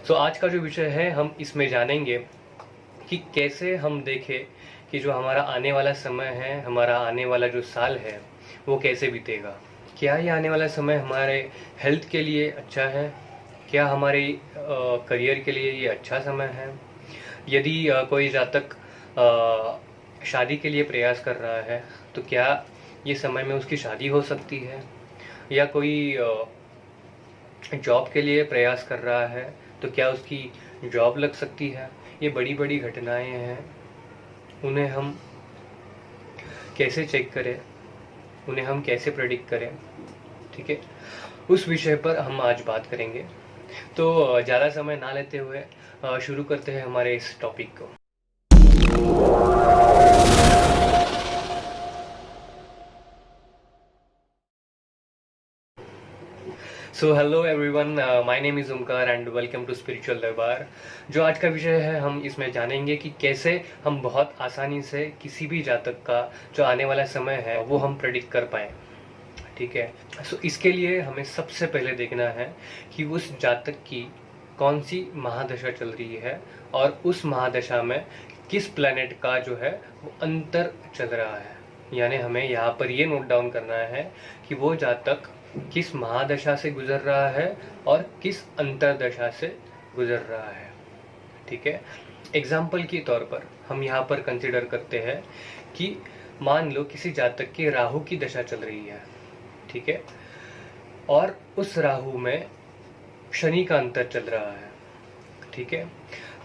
आज का जो विषय है हम इसमें जानेंगे कि कैसे हम देखें कि जो हमारा आने वाला समय है, हमारा आने वाला जो साल है वो कैसे बीतेगा। क्या ये आने वाला समय हमारे हेल्थ के लिए अच्छा है? क्या हमारे करियर के लिए ये अच्छा समय है? यदि कोई जातक शादी के लिए प्रयास कर रहा है तो क्या ये समय में उसकी शादी हो सकती है? या कोई जॉब के लिए प्रयास कर रहा है तो क्या उसकी जॉब लग सकती है? ये बड़ी बड़ी घटनाएं हैं, उन्हें हम कैसे चेक करें, उन्हें हम कैसे प्रेडिक्ट करें, ठीक है, उस विषय पर हम आज बात करेंगे। तो ज़्यादा समय ना लेते हुए शुरू करते हैं हमारे इस टॉपिक को। So hello everyone, my name is Omkar and welcome to spiritual Darbar. जो आज का विषय है हम इसमें जानेंगे कि कैसे हम बहुत आसानी से किसी भी जातक का जो आने वाला समय है वो हम प्रेडिक्ट कर पाएँ, ठीक है। सो इसके लिए हमें सबसे पहले देखना है कि उस जातक की कौन सी महादशा चल रही है और उस महादशा में किस प्लैनेट का जो है वो अंतर चल रहा है। यानी हमें यहाँ पर ये नोट डाउन करना है कि वो जातक किस महादशा से गुजर रहा है और किस अंतरदशा से गुजर रहा है, ठीक है। एग्जाम्पल के तौर पर हम यहाँ पर कंसिडर करते हैं कि मान लो किसी जातक की राहु की दशा चल रही है, ठीक है, और उस राहु में शनि का अंतर चल रहा है, ठीक है।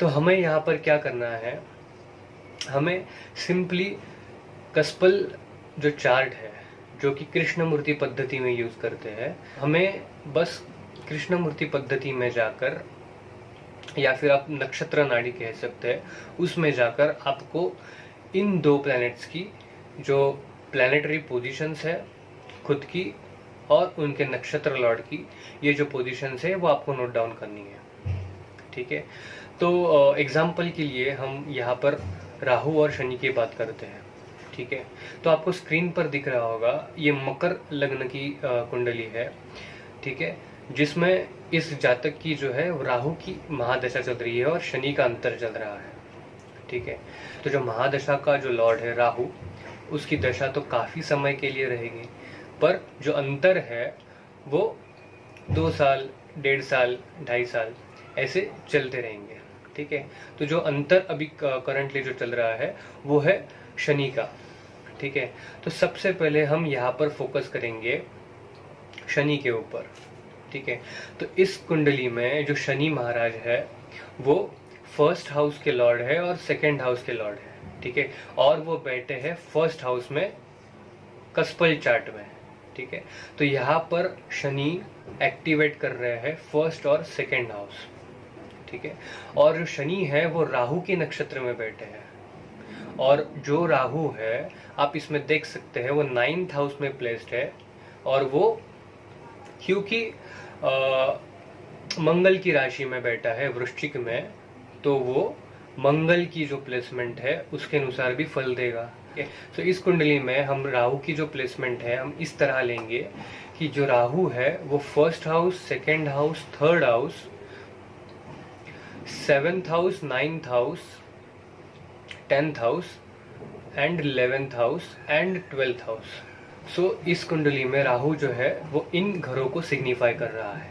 तो हमें यहाँ पर क्या करना है, हमें सिंपली कस्पल जो चार्ट है जो कि कृष्णमूर्ति पद्धति में यूज करते हैं, हमें बस कृष्णमूर्ति पद्धति में जाकर या फिर आप नक्षत्र नाड़ी कह सकते हैं, उसमें जाकर आपको इन दो प्लैनेट्स की जो प्लैनेटरी पोजीशंस है खुद की और उनके नक्षत्र लॉर्ड की ये जो पोजीशंस है वो आपको नोट डाउन करनी है, ठीक है। तो एग्जाम्पल के लिए हम यहाँ पर राहु और शनि की बात करते हैं, ठीक है। तो आपको स्क्रीन पर दिख रहा होगा ये मकर लग्न की कुंडली है, ठीक है, जिसमें इस जातक की जो है राहु की महादशा चल रही है और शनि का अंतर चल रहा है, ठीक है। तो जो महादशा का जो लॉर्ड है राहु, उसकी दशा तो काफ़ी समय के लिए रहेगी, पर जो अंतर है वो 2 साल, 1.5 साल, 2.5 साल ऐसे चलते रहेंगे, ठीक है। तो जो अंतर अभी करंटली जो चल रहा है वो है शनि का, ठीक है। तो सबसे पहले हम यहाँ पर फोकस करेंगे शनि के ऊपर, ठीक है। तो इस कुंडली में जो शनि महाराज है वो फर्स्ट हाउस के लॉर्ड है और सेकंड हाउस के लॉर्ड है, ठीक है, और वो बैठे हैं फर्स्ट हाउस में कस्पल चार्ट में, ठीक है। तो यहाँ पर शनि एक्टिवेट कर रहे हैं फर्स्ट और सेकंड हाउस, ठीक है। और जो शनि है वो राहु के नक्षत्र में बैठे हैं, और जो राहु है आप इसमें देख सकते हैं वो 9th हाउस में प्लेस्ड है, और वो क्योंकि मंगल की राशि में बैठा है वृश्चिक में, तो वो मंगल की जो प्लेसमेंट है उसके अनुसार भी फल देगा। तो इस कुंडली में हम राहु की जो प्लेसमेंट है हम इस तरह लेंगे कि जो राहु है वो first house, second house, third house, 7th house, 9th house, 10th house and 11th house and 12th house. So इस कुंडली में राहु जो है वो इन घरों को सिग्निफाई कर रहा है,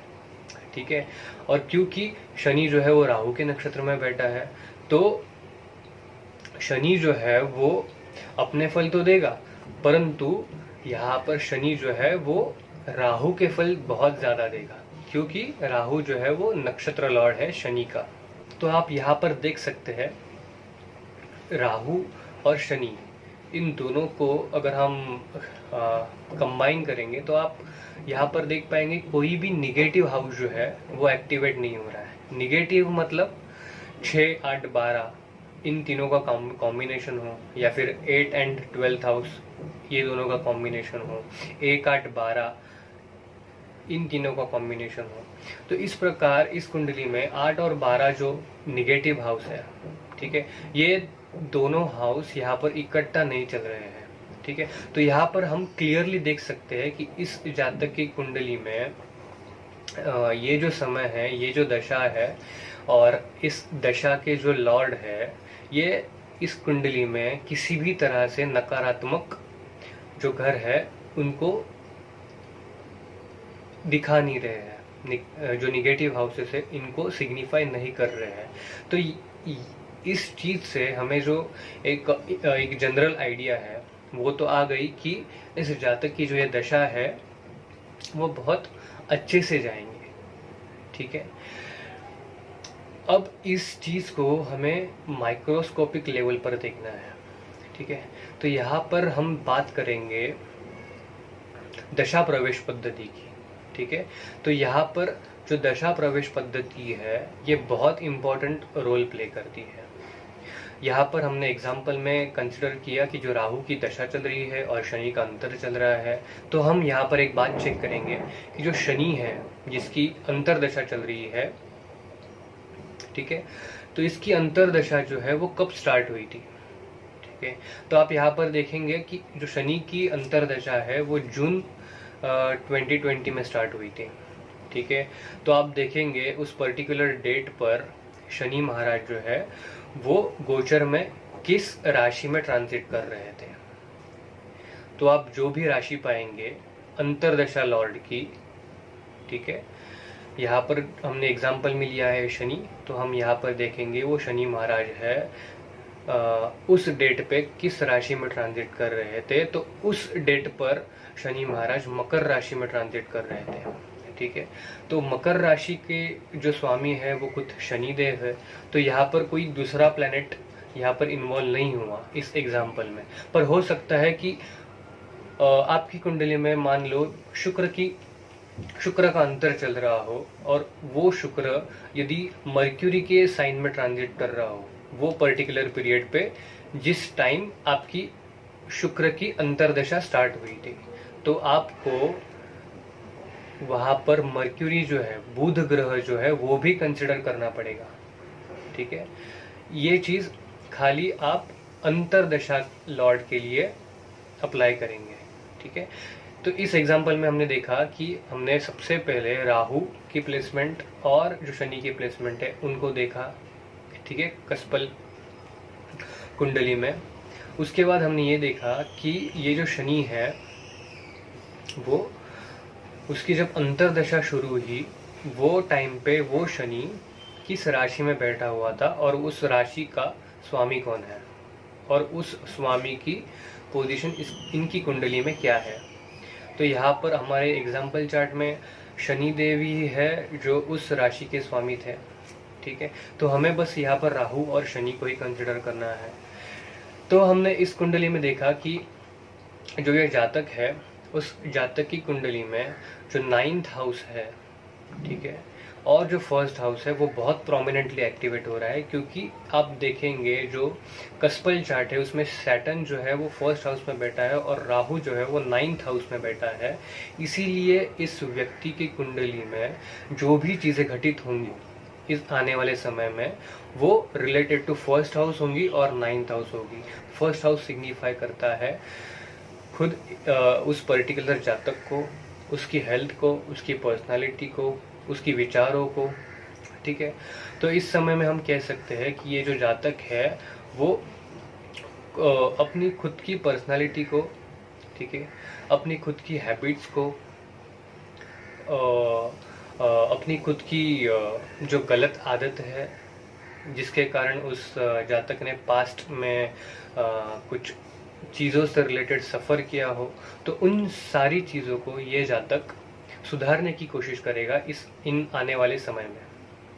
ठीक है। और क्योंकि शनि जो है वो राहु के नक्षत्र में बैठा है तो शनि जो है वो अपने फल तो देगा, परंतु यहाँ पर शनि जो है वो राहु के फल बहुत ज़्यादा देगा, क्योंकि राहु जो है वो नक्षत्र लॉर्ड है शनि का। तो आप यहाँ पर देख सकते हैं राहु और शनि इन दोनों को अगर हम कंबाइन करेंगे तो आप यहाँ पर देख पाएंगे कोई भी निगेटिव हाउस जो है वो एक्टिवेट नहीं हो रहा है। निगेटिव मतलब 6, 8, 12 इन तीनों का कॉम्बिनेशन हो, या फिर 8 एंड 12th हाउस ये दोनों का कॉम्बिनेशन हो, 1, 8, 12 इन तीनों का कॉम्बिनेशन हो। तो इस प्रकार इस कुंडली में 8 और 12 जो निगेटिव हाउस है, ठीक है, ये दोनों हाउस यहाँ पर इकट्ठा नहीं चल रहे हैं, ठीक है। तो यहाँ पर हम क्लियरली देख सकते हैं कि इस जातक की कुंडली में ये जो समय है, ये जो दशा है, और इस दशा के जो लॉर्ड है, ये इस कुंडली में किसी भी तरह से नकारात्मक जो घर है उनको दिखा नहीं रहे हैं, जो निगेटिव हाउसेस है इनको सिग्निफाई नहीं कर रहे हैं। तो इस चीज से हमें जो एक जनरल आइडिया है वो तो आ गई कि इस जातक की जो ये दशा है वो बहुत अच्छे से जाएंगे। ठीक है, अब इस चीज को हमें माइक्रोस्कोपिक लेवल पर देखना है। ठीक है, तो यहाँ पर हम बात करेंगे दशा प्रवेश पद्धति की। ठीक है, तो यहाँ पर जो दशा प्रवेश पद्धति है ये बहुत इंपॉर्टेंट रोल प्ले करती है। यहाँ पर हमने एग्जाम्पल में कंसिडर किया कि जो राहु की दशा चल रही है और शनि का अंतर चल रहा है, तो हम यहाँ पर एक बात चेक करेंगे कि जो शनि है जिसकी अंतर दशा चल रही है, ठीक है, तो इसकी अंतर दशा जो है वो कब स्टार्ट हुई थी। ठीक है, तो आप यहाँ पर देखेंगे कि जो शनि की अंतर दशा है वो जून 2020 में स्टार्ट हुई थी। ठीक है, तो आप देखेंगे उस पर्टिकुलर डेट पर शनि महाराज जो है वो गोचर में किस राशि में ट्रांजिट कर रहे थे। तो आप जो भी राशि पाएंगे अंतरदशा लॉर्ड की, ठीक है, यहाँ पर हमने एग्जाम्पल में लिया है शनि, तो हम यहाँ पर देखेंगे वो शनि महाराज है उस डेट पे किस राशि में ट्रांजिट कर रहे थे। तो उस डेट पर शनि महाराज मकर राशि में ट्रांजिट कर रहे थे। ठीक है, तो मकर राशि के जो स्वामी है वो खुद शनि देव है। तो यहाँ पर कोई दूसरा प्लेनेट यहाँ पर इन्वॉल्व नहीं हुआ इस एग्जाम्पल में, पर हो सकता है कि आपकी कुंडली में मान लो शुक्र का अंतर चल रहा हो और वो शुक्र यदि मर्क्यूरी के साइन में ट्रांजिट कर रहा हो वो पर्टिकुलर पीरियड पे जिस टाइम आपकी शुक्र की अंतरदशा स्टार्ट हुई थी, तो आपको वहां पर मर्क्यूरी जो है, बुध ग्रह जो है, वो भी कंसिडर करना पड़ेगा। ठीक है, ये चीज खाली आप अंतरदशा लॉर्ड के लिए अप्लाई करेंगे। ठीक है, तो इस एग्जांपल में हमने देखा कि हमने सबसे पहले राहु की प्लेसमेंट और जो शनि की प्लेसमेंट है उनको देखा। ठीक है, कस्पल कुंडली में। उसके बाद हमने ये देखा कि ये जो शनि है वो उसकी जब अंतरदशा शुरू हुई वो टाइम पे वो शनि किस राशि में बैठा हुआ था और उस राशि का स्वामी कौन है और उस स्वामी की पोजीशन इनकी कुंडली में क्या है। तो यहाँ पर हमारे एग्जाम्पल चार्ट में शनि देव ही है जो उस राशि के स्वामी थे। ठीक है, तो हमें बस यहाँ पर राहु और शनि को ही कंसिडर करना है। तो हमने इस कुंडली में देखा कि जो ये जातक है उस जातक की कुंडली में जो 9th हाउस है, ठीक है, और जो फर्स्ट हाउस है वो बहुत प्रोमिनेंटली एक्टिवेट हो रहा है, क्योंकि आप देखेंगे जो कस्पल चार्ट है उसमें सैटर्न जो है वो फर्स्ट हाउस में बैठा है और राहु जो है वो 9th हाउस में बैठा है। इसीलिए इस व्यक्ति की कुंडली में जो भी चीज़ें घटित होंगी इस आने वाले समय में वो रिलेटेड टू फर्स्ट हाउस होंगी और 9th हाउस होगी। फर्स्ट हाउस सिग्निफाई करता है खुद उस पर्टिकुलर जातक को, उसकी हेल्थ को, उसकी पर्सनालिटी को, उसकी विचारों को। ठीक है, तो इस समय में हम कह सकते हैं कि ये जो जातक है वो अपनी खुद की पर्सनालिटी को, ठीक है, अपनी खुद की हैबिट्स को, अपनी खुद की जो गलत आदत है जिसके कारण उस जातक ने पास्ट में कुछ चीज़ों से रिलेटेड सफ़र किया हो, तो उन सारी चीज़ों को ये जातक सुधारने की कोशिश करेगा इन आने वाले समय में।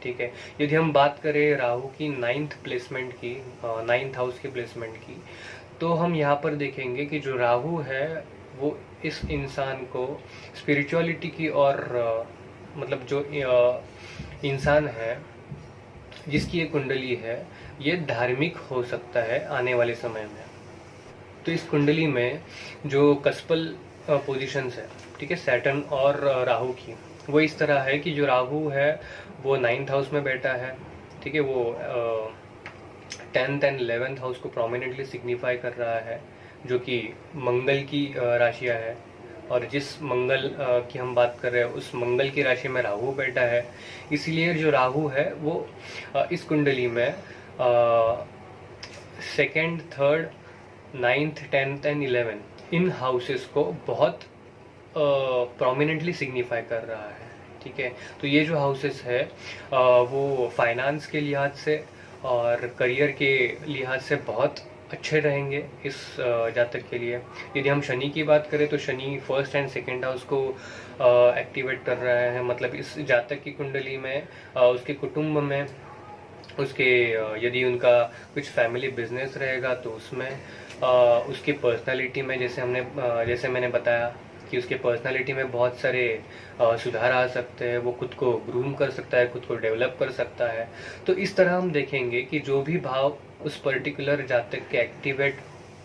ठीक है, यदि हम बात करें राहु की 9th प्लेसमेंट की, 9th हाउस की प्लेसमेंट की, तो हम यहाँ पर देखेंगे कि जो राहु है वो इस इंसान को स्पिरिचुअलिटी की और मतलब जो इंसान है जिसकी ये कुंडली है ये धार्मिक हो सकता है आने वाले समय में। तो इस कुंडली में जो कस्पल पोजीशंस है, ठीक है, सैटर्न और राहु की, वो इस तरह है कि जो राहु है वो 9th हाउस में बैठा है। ठीक है, वो 10th एंड 11th हाउस को प्रोमिनेंटली सिग्निफाई कर रहा है, जो कि मंगल की राशियाँ है। और जिस मंगल की हम बात कर रहे हैं उस मंगल की राशि में राहु बैठा है। इसीलिए जो राहु है वो इस कुंडली में second, third, ninth, 10th and 11 in houses को बहुत प्रोमिनेंटली सिग्निफाई कर रहा है। ठीक है, तो ये जो हाउसेस है वो फाइनेंस के लिहाज से और करियर के लिहाज से बहुत अच्छे रहेंगे इस जातक के लिए। यदि हम शनि की बात करें तो Shani first and second house को एक्टिवेट कर रहा है, मतलब इस जातक की कुंडली में उसके कुटुंब में, उसके यदि उनका कुछ फैमिली बिजनेस रहेगा तो उसमें उसकी पर्सनालिटी में, जैसे मैंने बताया कि उसके पर्सनालिटी में बहुत सारे सुधार आ सकते हैं। वो खुद को ग्रूम कर सकता है, खुद को डेवलप कर सकता है। तो इस तरह हम देखेंगे कि जो भी भाव उस पर्टिकुलर जातक के एक्टिवेट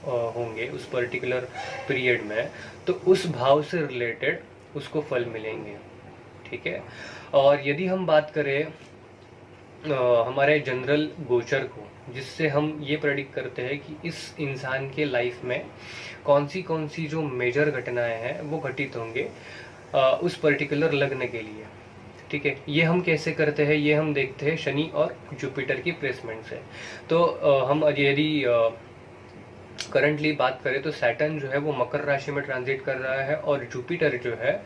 होंगे उस पर्टिकुलर पीरियड में, तो उस भाव से रिलेटेड उसको फल मिलेंगे। ठीक है, और यदि हम बात करें हमारे जनरल गोचर को, जिससे हम ये प्रेडिक्ट करते हैं कि इस इंसान के लाइफ में कौन सी जो मेजर घटनाएं हैं वो घटित होंगे उस पर्टिकुलर लग्न के लिए। ठीक है, ये हम कैसे करते हैं, ये हम देखते हैं शनि और जुपिटर की प्लेसमेंट से। तो हम यदि करंटली बात करें तो सैटर्न जो है वो मकर राशि में ट्रांजिट कर रहा है और जुपिटर जो है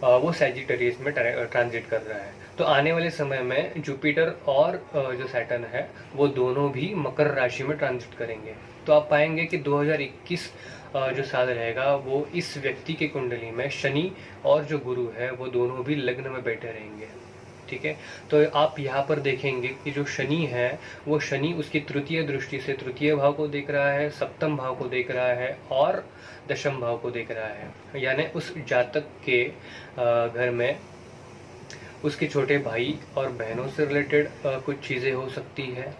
वो सैजिटेरियस में ट्रांजिट कर रहा है। तो आने वाले समय में जुपिटर और जो सैटर्न है वो दोनों भी मकर राशि में ट्रांजिट करेंगे। तो आप पाएंगे कि 2021 जो साल रहेगा वो इस व्यक्ति के कुंडली में शनि और जो गुरु है वो दोनों भी लग्न में बैठे रहेंगे। ठीक है, तो आप यहाँ पर देखेंगे कि जो शनि है वो शनि उसकी तृतीय दृष्टि से तृतीय भाव को देख रहा है, सप्तम भाव को देख रहा है और दशम भाव को देख रहा है। यानी उस जातक के घर में उसके छोटे भाई और बहनों से रिलेटेड कुछ चीज़ें हो सकती है।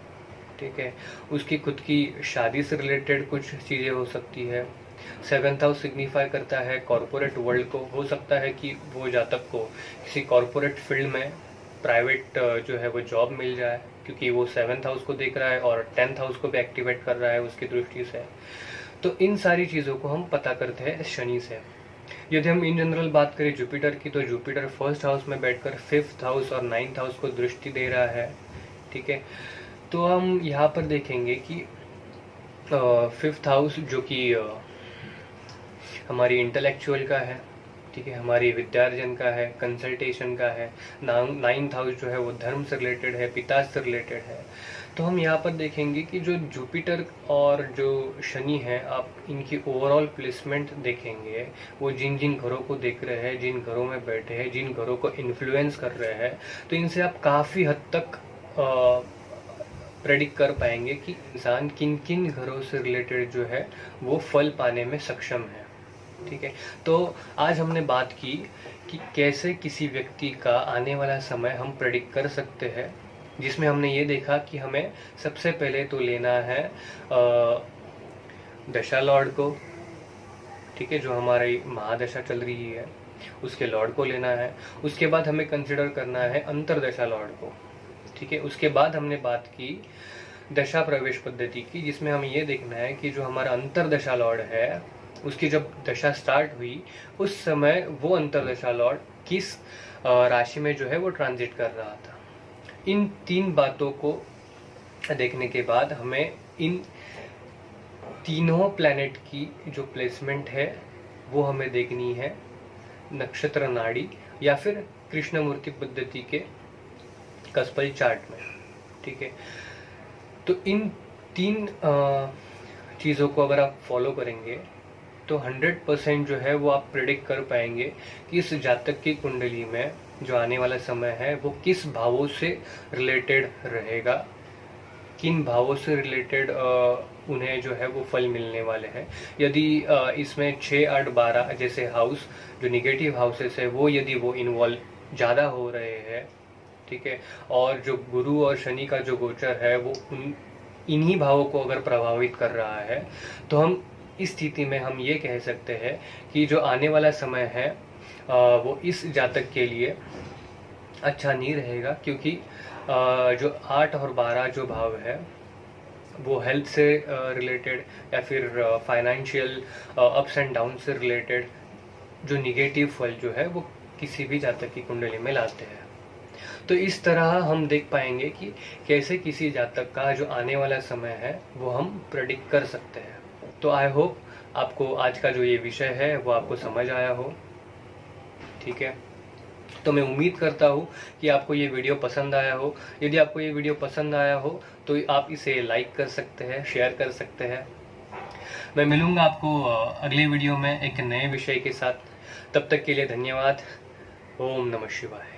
ठीक है, उसकी खुद की शादी से रिलेटेड कुछ चीज़ें हो सकती है। 7th हाउस सिग्निफाई करता है कॉरपोरेट वर्ल्ड को। हो सकता है कि वो जातक को किसी कॉरपोरेट फील्ड में प्राइवेट जो है वो जॉब मिल जाए, क्योंकि वो 7th हाउस को देख रहा है और 10th हाउस को भी एक्टिवेट कर रहा है उसकी दृष्टि से। तो इन सारी चीज़ों को हम पता करते हैं शनि से। यदि हम इन जनरल बात करें जुपिटर की, तो जुपिटर फर्स्ट हाउस में बैठकर 5th हाउस और 9th हाउस को दृष्टि दे रहा है। ठीक है, तो हम यहाँ पर देखेंगे कि 5th हाउस जो कि हमारी इंटेलेक्चुअल का है, ठीक है, हमारी विद्यार्जन का है, कंसल्टेशन का है। 9th हाउस जो है वो धर्म से रिलेटेड है, पिता से रिलेटेड है। तो हम यहाँ पर देखेंगे कि जो जुपिटर और जो शनि है, आप इनकी ओवरऑल प्लेसमेंट देखेंगे, वो जिन जिन घरों को देख रहे हैं, जिन घरों में बैठे हैं, जिन घरों को इन्फ्लुएंस कर रहे हैं, तो इनसे आप काफ़ी हद तक प्रेडिक्ट कर पाएंगे कि इंसान किन किन घरों से रिलेटेड जो है वो फल पाने में सक्षम है। ठीक है, तो आज हमने बात की कि कैसे किसी व्यक्ति का आने वाला समय हम प्रेडिक्ट कर सकते हैं, जिसमें हमने ये देखा कि हमें सबसे पहले तो लेना है दशा लॉर्ड को। ठीक है, जो हमारी महादशा चल रही है उसके लॉर्ड को लेना है। उसके बाद हमें कंसिडर करना है अंतरदशा लॉर्ड को। ठीक है, उसके बाद हमने बात की दशा प्रवेश पद्धति की, जिसमें हमें ये देखना है कि जो हमारा अंतरदशा लॉर्ड है उसकी जब दशा स्टार्ट हुई उस समय वो अंतरदशा लॉर्ड किस राशि में जो है वो ट्रांजिट कर रहा था। इन 3 बातों को देखने के बाद हमें इन तीनों प्लैनेट की जो प्लेसमेंट है वो हमें देखनी है नक्षत्र नाड़ी या फिर कृष्णमूर्ति पद्धति के कस्पल चार्ट में। ठीक है, तो इन 3 चीज़ों को अगर आप फॉलो करेंगे तो 100% जो है वो आप प्रिडिक्ट कर पाएंगे कि इस जातक की कुंडली में जो आने वाला समय है वो किस भावों से रिलेटेड रहेगा, किन भावों से रिलेटेड उन्हें जो है वो फल मिलने वाले हैं। यदि इसमें 6, 8, 12 जैसे हाउस जो निगेटिव हाउसेस है वो यदि वो इन्वॉल्व ज़्यादा हो रहे हैं, ठीक है, और जो गुरु और शनि का जो गोचर है वो इन्हीं भावों को अगर प्रभावित कर रहा है, तो हम इस स्थिति में हम ये कह सकते हैं कि जो आने वाला समय है वो इस जातक के लिए अच्छा नहीं रहेगा, क्योंकि जो 8 और 12 जो भाव है वो हेल्थ से रिलेटेड या फिर फाइनेंशियल अप्स एंड डाउन से रिलेटेड जो निगेटिव फल जो है वो किसी भी जातक की कुंडली में लाते हैं। तो इस तरह हम देख पाएंगे कि कैसे किसी जातक का जो आने वाला समय है वो हम प्रेडिक्ट कर सकते हैं। तो आई होप आपको आज का जो ये विषय है वो आपको समझ आया हो। ठीक है, तो मैं उम्मीद करता हूँ कि आपको ये वीडियो पसंद आया हो। यदि आपको ये वीडियो पसंद आया हो तो आप इसे लाइक कर सकते हैं, शेयर कर सकते हैं। मैं मिलूंगा आपको अगले वीडियो में एक नए विषय के साथ। तब तक के लिए धन्यवाद। ओम नमः शिवाय।